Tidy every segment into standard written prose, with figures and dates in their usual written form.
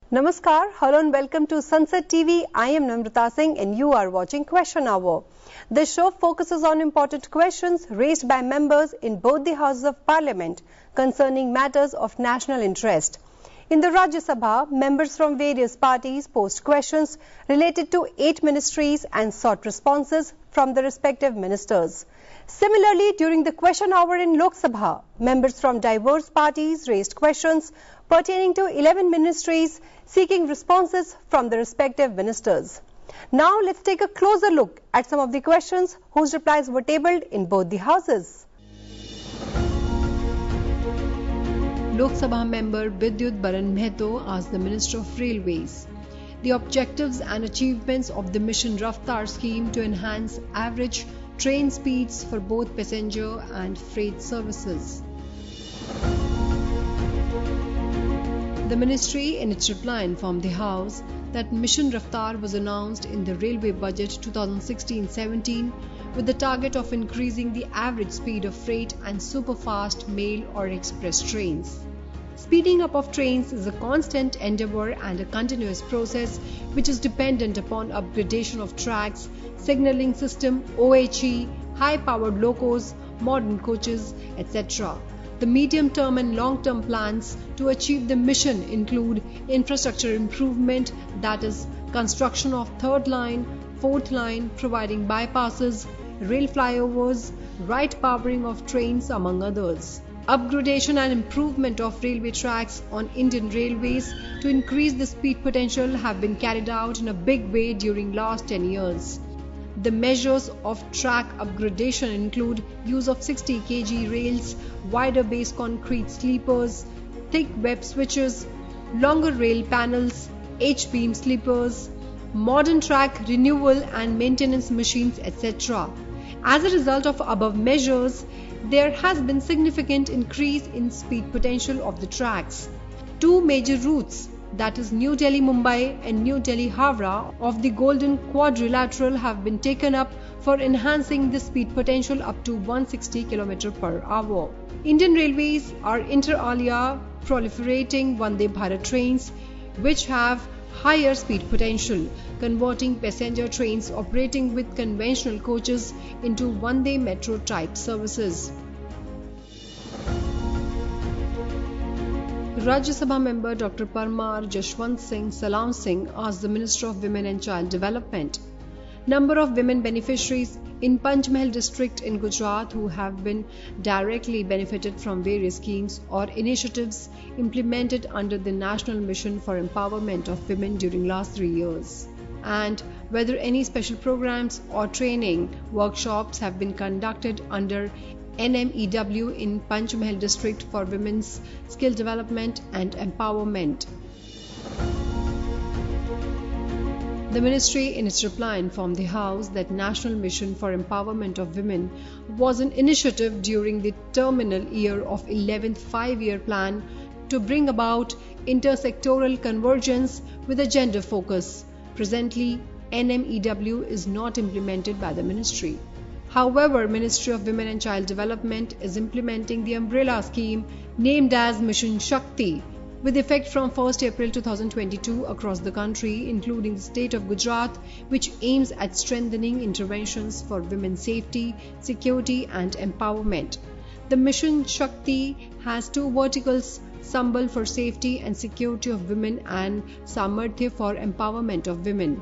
Namaskar, hello and welcome to Sunset TV. I am Namrata Singh and you are watching Question Hour. This show focuses on important questions raised by members in both the Houses of Parliament concerning matters of national interest. In the Rajya Sabha, members from various parties posed questions related to 8 ministries and sought responses from the respective ministers. Similarly, during the question hour in Lok Sabha, members from diverse parties raised questions pertaining to 11 ministries seeking responses from the respective ministers. Now let's take a closer look at some of the questions whose replies were tabled in both the houses. Lok Sabha member Vidyut Baran Mehto asked the Minister of Railways the objectives and achievements of the Mission Raftar scheme to enhance average train speeds for both passenger and freight services. The ministry, in its reply, informed the House that Mission Raftar was announced in the Railway Budget 2016-17 with the target of increasing the average speed of freight and superfast mail or express trains. Speeding up of trains is a constant endeavour and a continuous process which is dependent upon upgradation of tracks, signalling system, OHE, high-powered locos, modern coaches, etc. The medium-term and long-term plans to achieve the mission include infrastructure improvement, that is, construction of third line, fourth line, providing bypasses, rail flyovers, right powering of trains, among others. Upgradation and improvement of railway tracks on Indian Railways to increase the speed potential have been carried out in a big way during last 10 years. The measures of track upgradation include use of 60 kg rails, wider base concrete sleepers, thick web switches, longer rail panels, H-beam sleepers, modern track renewal and maintenance machines, etc. As a result of above measures, there has been significant increase in speed potential of the tracks. Two major routes, that is New Delhi-Mumbai and New Delhi-Howrah of the Golden Quadrilateral, have been taken up for enhancing the speed potential up to 160 km per hour. Indian Railways are inter alia proliferating Vande Bharat trains which have higher speed potential, converting passenger trains operating with conventional coaches into Vande Metro type services. Rajya Sabha member Dr. Parmar Jashwant Singh Salam Singh asked the Minister of Women and Child Development number of women beneficiaries in Panchmahal district in Gujarat who have been directly benefited from various schemes or initiatives implemented under the National Mission for Empowerment of Women during last 3 years, and whether any special programs or training workshops have been conducted under NMEW in Panchmahal district for women's skill development and empowerment. The ministry, in its reply, informed the House that National Mission for Empowerment of Women was an initiative during the terminal year of 11th five-year plan to bring about intersectoral convergence with a gender focus. Presently, NMEW is not implemented by the ministry. However, Ministry of Women and Child Development is implementing the umbrella scheme named as Mission Shakti, with effect from 1st April 2022 across the country, including the state of Gujarat, which aims at strengthening interventions for women's safety, security and empowerment. The Mission Shakti has two verticals: Sambal for safety and security of women and Samarthya for empowerment of women.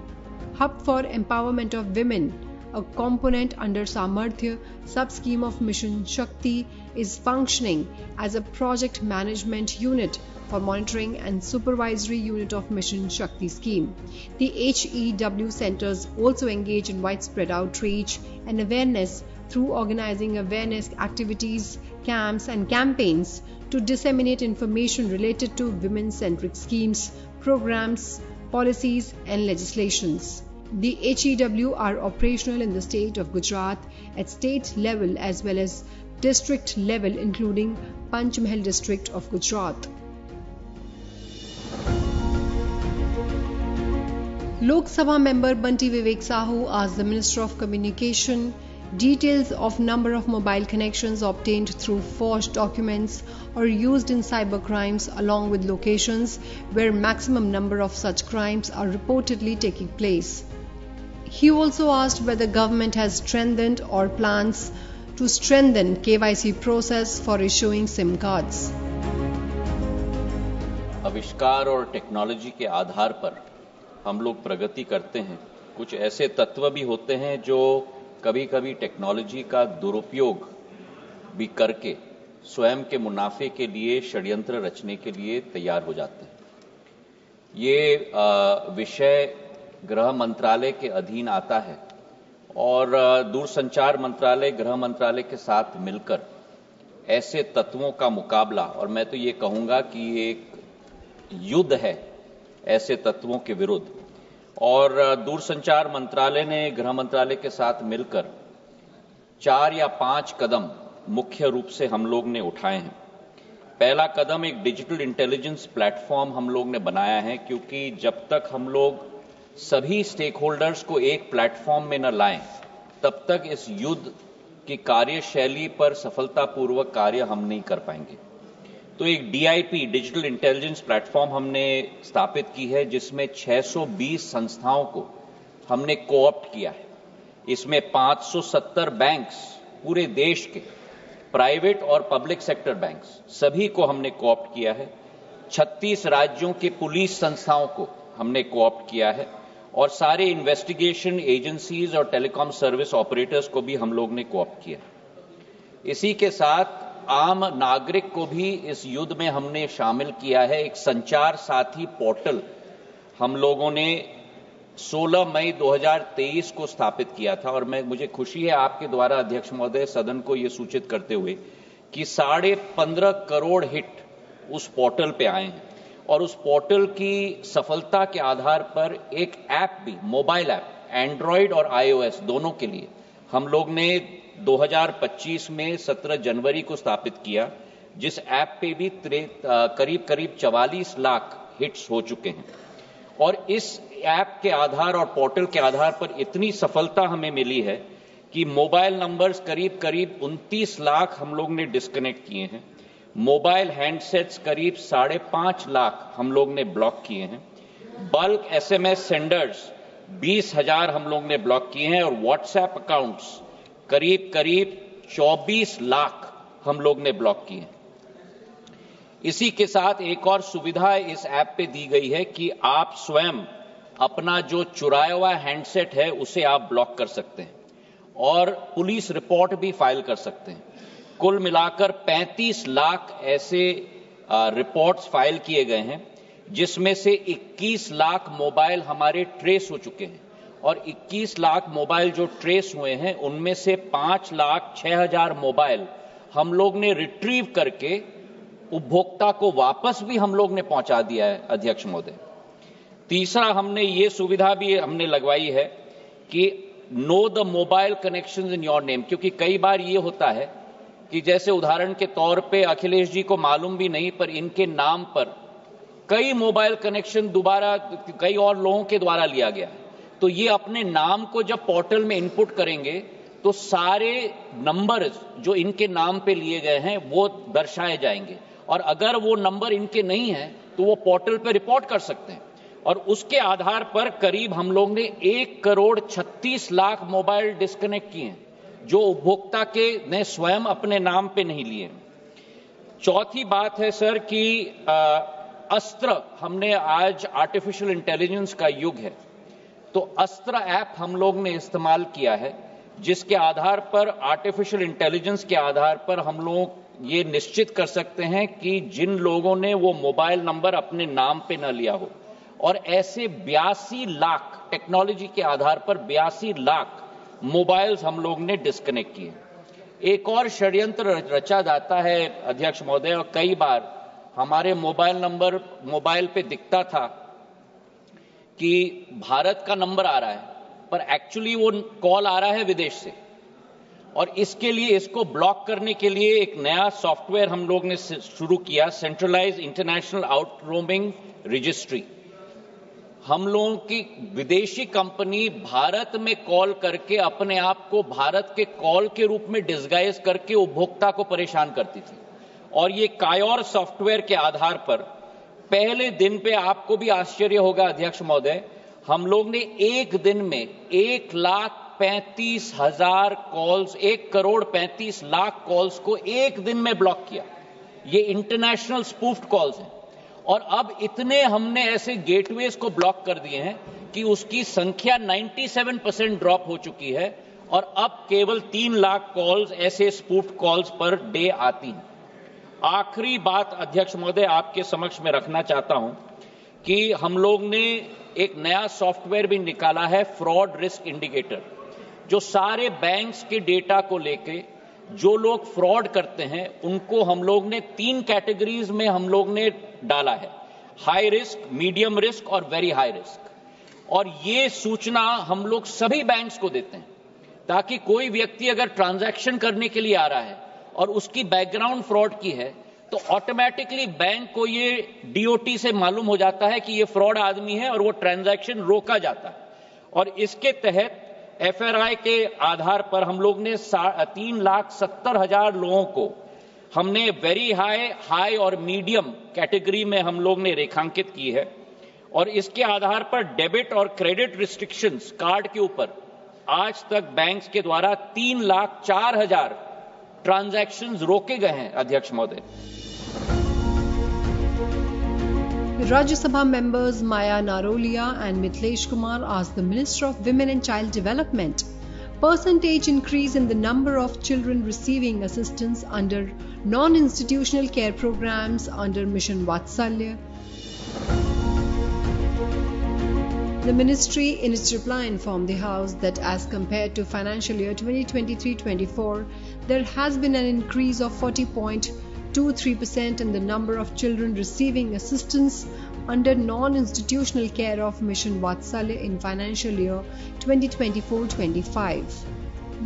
Hub for empowerment of women, a component under Samarthya sub-scheme of Mission Shakti, is functioning as a project management unit for monitoring and supervisory unit of Mission Shakti scheme. The HEW centers also engage in widespread outreach and awareness through organizing awareness activities, camps and campaigns to disseminate information related to women-centric schemes, programs, policies and legislations. The HEW are operational in the state of Gujarat at state level as well as district level, including Panchmahal district of Gujarat. Lok Sabha member Banti Vivek Sahu asked the Minister of Communication Details of number of mobile connections obtained through forged documents or used in cyber crimes, along with locations where maximum number of such crimes are reportedly taking place. He also asked whether government has strengthened or plans to strengthen KYC process for issuing SIM cards. आविष्कार और technology के आधार पर हम लोग प्रगति करते हैं। कुछ ऐसे तत्व भी होते हैं जो कभी कभी टेक्नोलॉजी का दुरुपयोग भी करके स्वयं के मुनाफे के लिए षड्यंत्र रचने के लिए तैयार हो जाते हैं। ये विषय गृह मंत्रालय के अधीन आता है और दूरसंचार मंत्रालय गृह मंत्रालय के साथ मिलकर ऐसे तत्वों का मुकाबला, और मैं तो ये कहूंगा कि ये एक युद्ध है ऐसे तत्वों के विरुद्ध, और दूरसंचार मंत्रालय ने गृह मंत्रालय के साथ मिलकर 4 या 5 कदम मुख्य रूप से हम लोग ने उठाए हैं। पहला कदम एक डिजिटल इंटेलिजेंस प्लेटफॉर्म हम लोग ने बनाया है, क्योंकि जब तक हम लोग सभी स्टेक होल्डर्स को एक प्लेटफॉर्म में न लाएं, तब तक इस युद्ध की कार्यशैली पर सफलतापूर्वक कार्य हम नहीं कर पाएंगे। तो एक DIP डिजिटल इंटेलिजेंस प्लेटफॉर्म हमने स्थापित की है, जिसमें 620 संस्थाओं को हमने कोऑप्ट किया है। इसमें 570 बैंक्स, पूरे देश के प्राइवेट और पब्लिक सेक्टर बैंक्स सभी को हमने कोऑप्ट किया है। 36 राज्यों के पुलिस संस्थाओं को हमने कोऑप्ट किया है, और सारे इन्वेस्टिगेशन एजेंसीज और टेलीकॉम सर्विस ऑपरेटर्स को भी हम लोग ने कोऑप्ट किया। इसी के साथ आम नागरिक को भी इस युद्ध में हमने शामिल किया है। एक संचार साथी पोर्टल हम लोगों ने 16 मई 2023 को स्थापित किया था, और मुझे खुशी है आपके द्वारा अध्यक्ष महोदय सदन को यह सूचित करते हुए कि 15.5 करोड़ हिट उस पोर्टल पे आए हैं, और उस पोर्टल की सफलता के आधार पर एक ऐप भी, मोबाइल ऐप, एंड्रॉयड और iOS दोनों के लिए हम लोग ने 2025 में 17 जनवरी को स्थापित किया, जिस ऐप पे भी करीब 44 लाख हिट्स हो चुके हैं। और इस ऐप के आधार और पोर्टल के आधार पर इतनी सफलता हमें मिली है कि मोबाइल नंबर्स करीब 29 लाख हम लोग ने डिस्कनेक्ट किए हैं। मोबाइल हैंडसेट्स करीब 5.5 लाख हम लोग ने ब्लॉक किए हैं। बल्क SMS सेंडर्स 20,000 हम लोग ने ब्लॉक किए हैं, और व्हाट्सएप अकाउंट्स करीब 24 लाख हम लोग ने ब्लॉक किए हैं। इसी के साथ एक और सुविधा इस ऐप पे दी गई है कि आप स्वयं अपना जो चुराया हुआ हैंडसेट है उसे आप ब्लॉक कर सकते हैं, और पुलिस रिपोर्ट भी फाइल कर सकते हैं। कुल मिलाकर 35 लाख ऐसे रिपोर्ट्स फाइल किए गए हैं, जिसमें से 21 लाख मोबाइल हमारे ट्रेस हो चुके हैं, और 21 लाख मोबाइल जो ट्रेस हुए हैं उनमें से 5,06,000 मोबाइल हम लोग ने रिट्रीव करके उपभोक्ता को वापस भी हम लोग ने पहुंचा दिया है अध्यक्ष महोदय। तीसरा, हमने ये सुविधा भी हमने लगवाई है कि know the mobile connections in your name, क्योंकि कई बार ये होता है कि जैसे उदाहरण के तौर पे अखिलेश जी को मालूम भी नहीं, पर इनके नाम पर कई मोबाइल कनेक्शन दोबारा कई और लोगों के द्वारा लिया गया है। तो ये अपने नाम को जब पोर्टल में इनपुट करेंगे तो सारे नंबर जो इनके नाम पे लिए गए हैं वो दर्शाए जाएंगे, और अगर वो नंबर इनके नहीं है तो वो पोर्टल पे रिपोर्ट कर सकते हैं। और उसके आधार पर करीब हम लोग ने 1,36,00,000 मोबाइल डिस्कनेक्ट किए हैं, जो उपभोक्ता के ने स्वयं अपने नाम पे नहीं लिए। चौथी बात है सर कि अस्त्र, हमने आज आर्टिफिशियल इंटेलिजेंस का युग है, तो अस्त्र ऐप हम लोग ने इस्तेमाल किया है, जिसके आधार पर आर्टिफिशियल इंटेलिजेंस के आधार पर हम लोग ये निश्चित कर सकते हैं कि जिन लोगों ने वो मोबाइल नंबर अपने नाम पे न लिया हो, और ऐसे 82 लाख टेक्नोलॉजी के आधार पर 82 लाख मोबाइल्स हम लोग ने डिस्कनेक्ट किए। एक और षड्यंत्र रचा जाता है अध्यक्ष महोदय, और कई बार हमारे मोबाइल नंबर मोबाइल पे दिखता था कि भारत का नंबर आ रहा है, पर एक्चुअली वो कॉल आ रहा है विदेश से, और इसके लिए इसको ब्लॉक करने के लिए एक नया सॉफ्टवेयर हम लोग ने शुरू किया, centralize international out roaming registry. हम लोगों की विदेशी कंपनी भारत में कॉल करके अपने आप को भारत के कॉल के रूप में डिस्गाइज करके उपभोक्ता को परेशान करती थी। और ये कायोर सॉफ्टवेयर के आधार पर पहले दिन पे आपको भी आश्चर्य होगा अध्यक्ष महोदय, हम लोग ने एक दिन में 1,35,000 कॉल्स, 1,35,00,000 कॉल्स को एक दिन में ब्लॉक किया। ये इंटरनेशनल स्पूफ्ड कॉल्स हैं। और अब इतने हमने ऐसे गेटवेज को ब्लॉक कर दिए हैं कि उसकी संख्या 97% ड्रॉप हो चुकी है और अब केवल 3 लाख कॉल्स ऐसे स्पूफ्ड कॉल्स पर डे आती हैं। आखिरी बात अध्यक्ष महोदय आपके समक्ष में रखना चाहता हूं कि हम लोग ने एक नया सॉफ्टवेयर भी निकाला है, फ्रॉड रिस्क इंडिकेटर, जो सारे बैंक्स के डेटा को लेके जो लोग फ्रॉड करते हैं उनको हम लोग ने 3 कैटेगरीज में हम लोग ने डाला है, हाई रिस्क, मीडियम रिस्क और वेरी हाई रिस्क। और ये सूचना हम लोग सभी बैंक्स को देते हैं ताकि कोई व्यक्ति अगर ट्रांजैक्शन करने के लिए आ रहा है और उसकी बैकग्राउंड फ्रॉड की है तो ऑटोमेटिकली बैंक को ये डीओटी से मालूम हो जाता है कि ये फ्रॉड आदमी है और वो ट्रांजैक्शन रोका जाता है। और इसके तहत एफआरआई के आधार पर हम लोग ने 3,70,000 लोगों को हमने वेरी हाई, हाई और मीडियम कैटेगरी में हम लोग ने रेखांकित की है। और इसके आधार पर डेबिट और क्रेडिट रिस्ट्रिक्शंस कार्ड के ऊपर आज तक बैंक्स के द्वारा 3,04,000 ट्रांजैक्शंस रोके गए हैं अध्यक्ष महोदय। Rajya Sabha members Maya Narolia and Mithlesh Kumar asked the Minister of Women and Child Development percentage increase in the number of children receiving assistance under non-institutional care programs under Mission Vatsalya. The ministry in its reply informed the House that as compared to financial year 2023-24, there has been an increase of 40.23% in the number of children receiving assistance under non-institutional care of Mission Vatsalya in financial year 2024-25.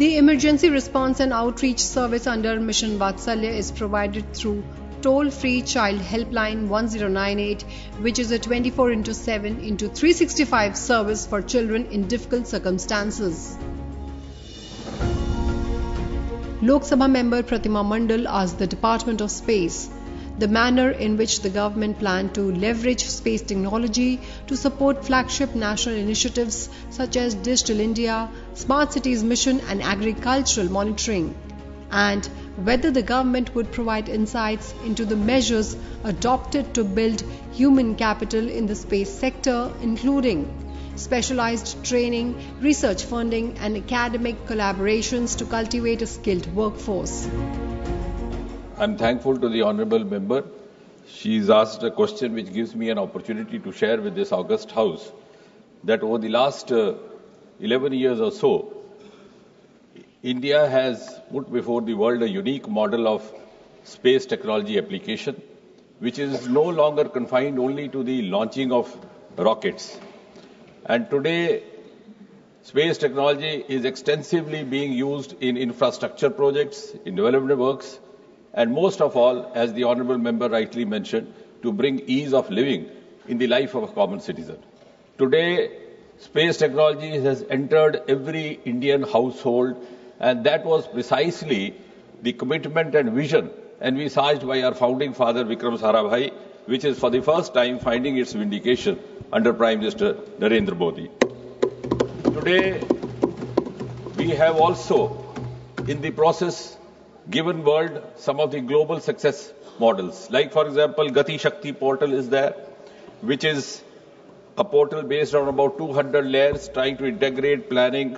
The emergency response and outreach service under Mission Vatsalya is provided through toll-free child helpline 1098, which is a 24/7/365 service for children in difficult circumstances. Lok Sabha member Pratima Mandal asked the Department of Space the manner in which the government planned to leverage space technology to support flagship national initiatives such as Digital India, Smart Cities Mission and agricultural monitoring, and whether the government would provide insights into the measures adopted to build human capital in the space sector, including specialized training, research funding, and academic collaborations to cultivate a skilled workforce. I'm thankful to the Honourable Member. She's asked a question which gives me an opportunity to share with this august House that over the last 11 years or so, India has put before the world a unique model of space technology application, which is no longer confined only to the launching of rockets. And today, space technology is extensively being used in infrastructure projects, in development works, and most of all, as the Honourable Member rightly mentioned, to bring ease of living in the life of a common citizen. Today, space technology has entered every Indian household, and that was precisely the commitment and vision envisaged by our founding father Vikram Sarabhai, which is for the first time finding its vindication under Prime Minister Narendra Modi. Today, we have also, in the process, given world some of the global success models. Like, for example, Gati Shakti portal is there, which is a portal based on about 200 layers trying to integrate planning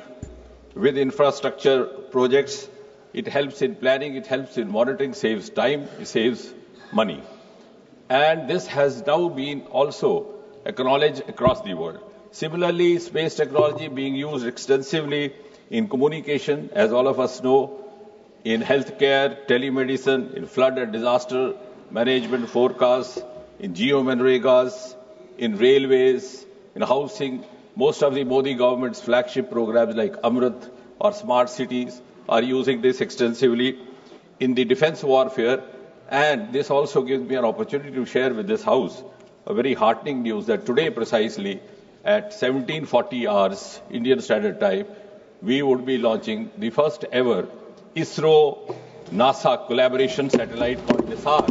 with infrastructure projects. It helps in planning, it helps in monitoring, saves time, it saves money. And this has now been also acknowledged across the world. Similarly, space technology being used extensively in communication, as all of us know, in healthcare, telemedicine, in flood and disaster management forecasts, in geo-manregas, in railways, in housing. Most of the Modi government's flagship programs like Amrit or Smart Cities are using this extensively in the defense warfare. And this also gives me an opportunity to share with this House a very heartening news that today precisely at 1740 hours Indian Standard Time, we would be launching the first ever ISRO-NASA collaboration satellite called NISAR,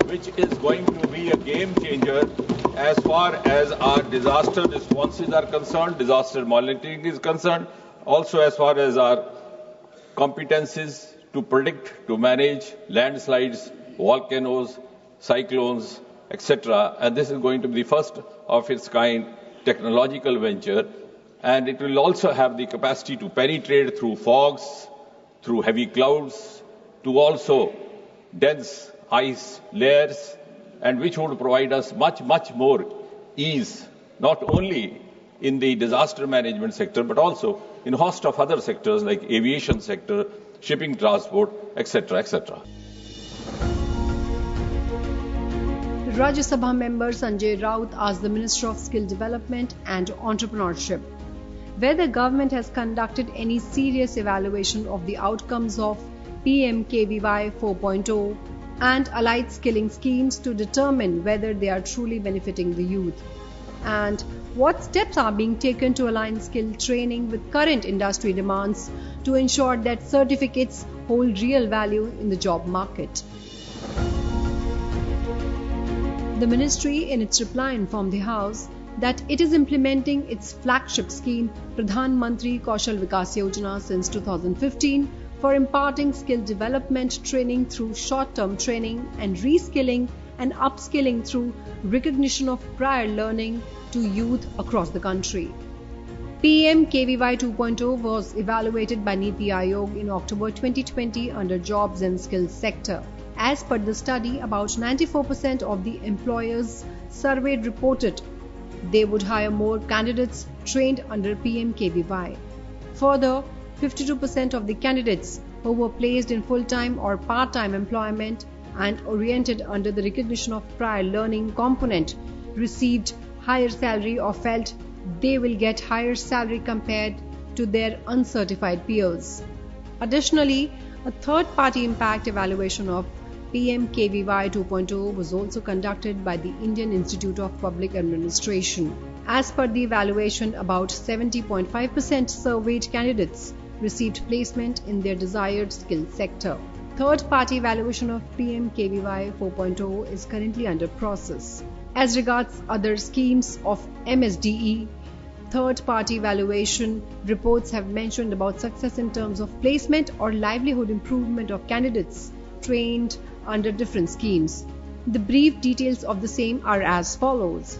which is going to be a game changer as far as our disaster responses are concerned, disaster monitoring is concerned, also as far as our competencies to predict, to manage landslides, volcanoes, cyclones, etc. And this is going to be the first of its kind technological venture. And it will also have the capacity to penetrate through fogs, through heavy clouds, to also dense ice layers, and which would provide us much more ease, not only in the disaster management sector, but also in a host of other sectors like aviation sector, shipping transport, etc., etc. Rajya Sabha member Sanjay Raut asked the Minister of Skill Development and Entrepreneurship whether the government has conducted any serious evaluation of the outcomes of PMKVY 4.0 and allied skilling schemes to determine whether they are truly benefiting the youth, and what steps are being taken to align skill training with current industry demands to ensure that certificates hold real value in the job market. The ministry, in its reply, informed the House that it is implementing its flagship scheme, Pradhan Mantri Kaushal Vikas Yojana, since 2015 for imparting skill development training through short-term training and reskilling and upskilling through recognition of prior learning to youth across the country. PMKVY 2.0 was evaluated by NITI Aayog in October 2020 under Jobs and Skills sector. As per the study, about 94% of the employers surveyed reported they would hire more candidates trained under PMKVY. Further, 52% of the candidates who were placed in full-time or part-time employment and oriented under the recognition of prior learning component received higher salary or felt they will get higher salary compared to their uncertified peers. Additionally, a third-party impact evaluation of PMKVY 2.0 was also conducted by the Indian Institute of Public Administration. As per the evaluation, about 70.5% surveyed candidates received placement in their desired skill sector. Third-party evaluation of PMKVY 4.0 is currently under process. As regards other schemes of MSDE, third-party evaluation reports have mentioned about success in terms of placement or livelihood improvement of candidates trained under different schemes. The brief details of the same are as follows.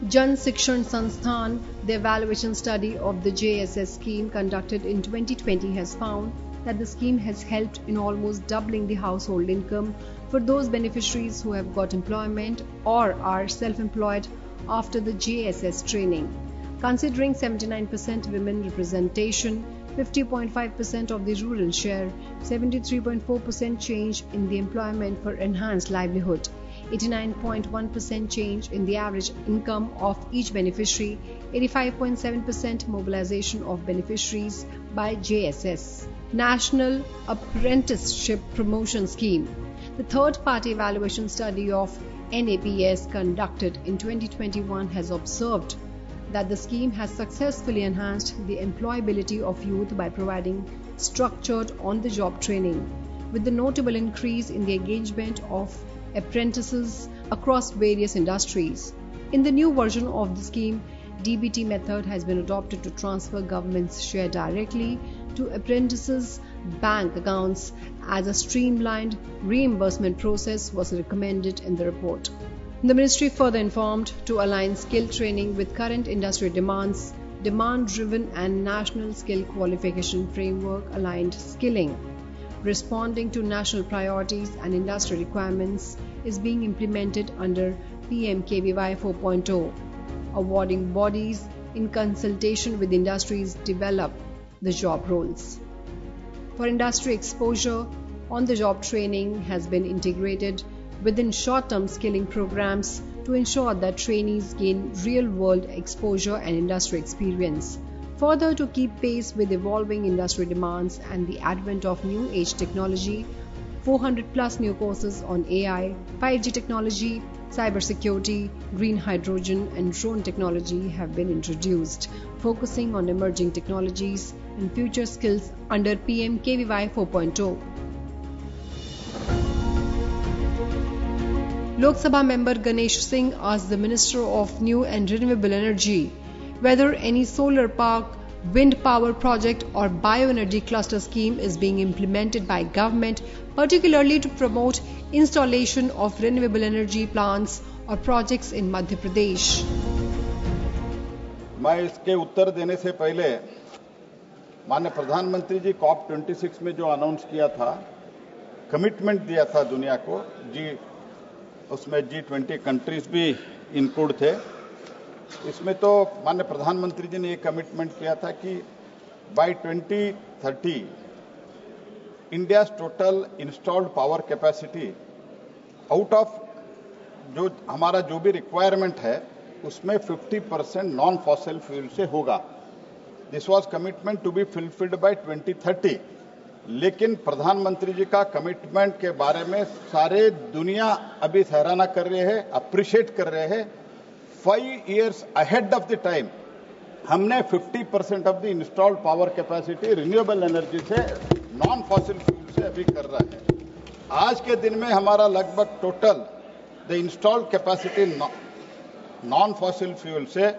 Jan Shikshan Sansthan, the evaluation study of the JSS scheme conducted in 2020, has found that the scheme has helped in almost doubling the household income for those beneficiaries who have got employment or are self-employed after the JSS training. Considering 79% women representation, 50.5% of the rural share, 73.4% change in the employment for enhanced livelihood, 89.1% change in the average income of each beneficiary, 85.7% mobilization of beneficiaries by JSS. National Apprenticeship Promotion Scheme. The third-party evaluation study of NAPS conducted in 2021 has observed that the scheme has successfully enhanced the employability of youth by providing structured on-the-job training, with the notable increase in the engagement of apprentices across various industries. In the new version of the scheme, DBT method has been adopted to transfer government's share directly to apprentices' bank accounts as a streamlined reimbursement process was recommended in the report. The ministry further informed to align skill training with current industry demands, demand-driven and national skill qualification framework aligned skilling, responding to national priorities and industry requirements, is being implemented under PMKVY 4.0. Awarding bodies in consultation with industries develop the job roles. For industry exposure, on-the-job training has been integrated within short-term skilling programs to ensure that trainees gain real-world exposure and industry experience. Further, to keep pace with evolving industry demands and the advent of new-age technology, 400 plus new courses on AI, 5G technology, Cybersecurity, green hydrogen and drone technology have been introduced, focusing on emerging technologies and future skills under PM KVY 4.0. Lok Sabha member Ganesh Singh asked the Minister of New and Renewable Energy whether any solar park, wind power project or bioenergy cluster scheme is being implemented by government, particularly to promote installation of renewable energy plants or projects in Madhya Pradesh. मैं इसके उत्तर देने से पहले माननीय प्रधानमंत्री जी COP26 में जो announce किया था, कमिटमेंट दिया था दुनिया को, उसमें G20 कंट्रीज भी इंक्लूड थे। इसमें तो माननीय प्रधानमंत्री जी ने ये कमिटमेंट किया था कि by 2030 India total installed power capacity out of जो हमारा जो भी रिक्वायरमेंट है उसमें 50% नॉन फॉसिल फ्यूल से होगा। This was commitment to be fulfilled by 2030। लेकिन प्रधानमंत्री जी का कमिटमेंट के बारे में सारे दुनिया अभी सराहना कर रहे हैं, अप्रिशिएट कर रहे हैं। 5 years ahead of the time हमने 50% of the installed power capacity renewable energy से नॉन फॉसिल फ्यूल से अभी कर रहा है। आज के दिन में हमारा लगभग total the installed capacity non fossil fuel से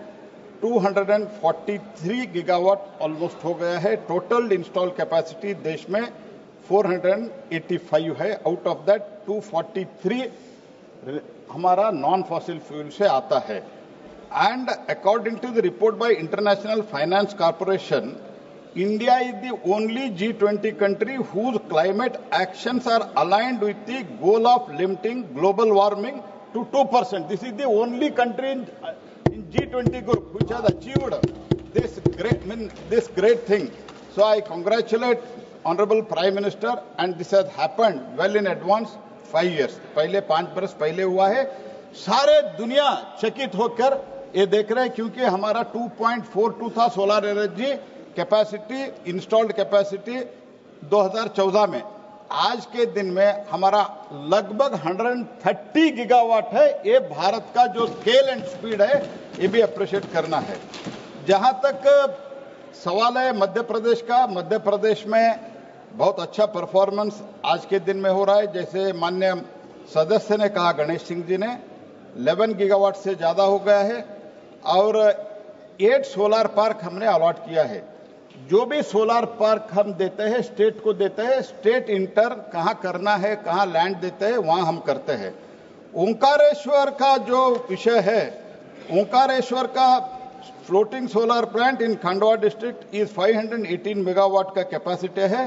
243 गीगावाट ऑलमोस्ट हो गया है। टोटल इंस्टॉल्ड कैपेसिटी देश में 485 है। आउट ऑफ दैट 243 हमारा नॉन फॉसिल फ्यूल से आता है। And according to the report by International Finance Corporation, India is the only G20 country whose climate actions are aligned with the goal of limiting global warming to 2%. This is the only country in G20 group which has achieved this great thing. So I congratulate Honorable Prime Minister, and this has happened well in advance 5 years. पहले 5 वर्ष पहले हुआ है। सारे दुनिया चकित होकर ये देख रहे हैं क्योंकि हमारा 2.42 था solar energy capacity, installed capacity 2014 में। आज के दिन में हमारा लगभग 130 गीगावाट है। ये भारत का जो स्केल एंड स्पीड है ये भी अप्रिशिएट करना है। जहां तक सवाल है मध्य प्रदेश का, मध्य प्रदेश में बहुत अच्छा परफॉर्मेंस आज के दिन में हो रहा है। जैसे माननीय सदस्य ने कहा, गणेश सिंह जी ने 11 गीगावाट से ज्यादा हो गया है और 8 सोलर पार्क हमने अलॉट किया है। जो भी सोलर पार्क हम देते हैं स्टेट को देते हैं, स्टेट इंटर कहां करना है, कहां लैंड देते हैं, वहां हम करते हैं। ओंकारेश्वर का जो विषय है, ओंकारेश्वर का floating solar plant in Khandwa district is 518 megawatt का कैपेसिटी है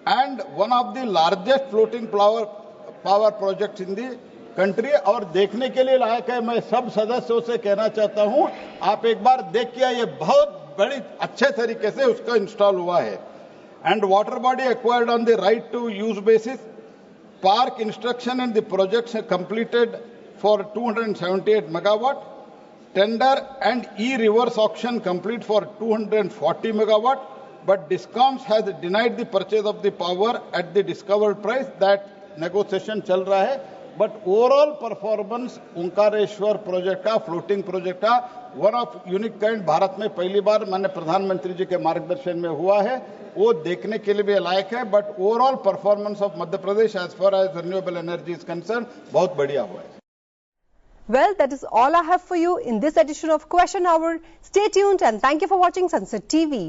and one of the largest floating power project in the country, और देखने के लिए लायक है। मैं सब सदस्यों से कहना चाहता हूं, आप एक बार देखिए, ये बहुत बड़ी अच्छे तरीके से उसका इंस्टॉल हुआ है। And water body acquired on the right to use basis, park instruction and the projects completed for 278 megawatt, tender and reverse auction complete for 240 megawatt, but DISCOMs has denied the purchase of the power at the discovered price. That negotiation चल रहा है, but overall performance Omkareshwar project का, floating project का, one of unique kind Bharat में पहली बार माननीय प्रधानमंत्री जी के मार्गदर्शन में हुआ है। वो देखने के लिए भी लायक है, but overall performance of Madhya Pradesh as far as renewable energy is concern बहुत बढ़िया हुआ है। Well, that is all I have for you in this edition of Question Hour. Stay tuned and thank you for watching Sunset TV.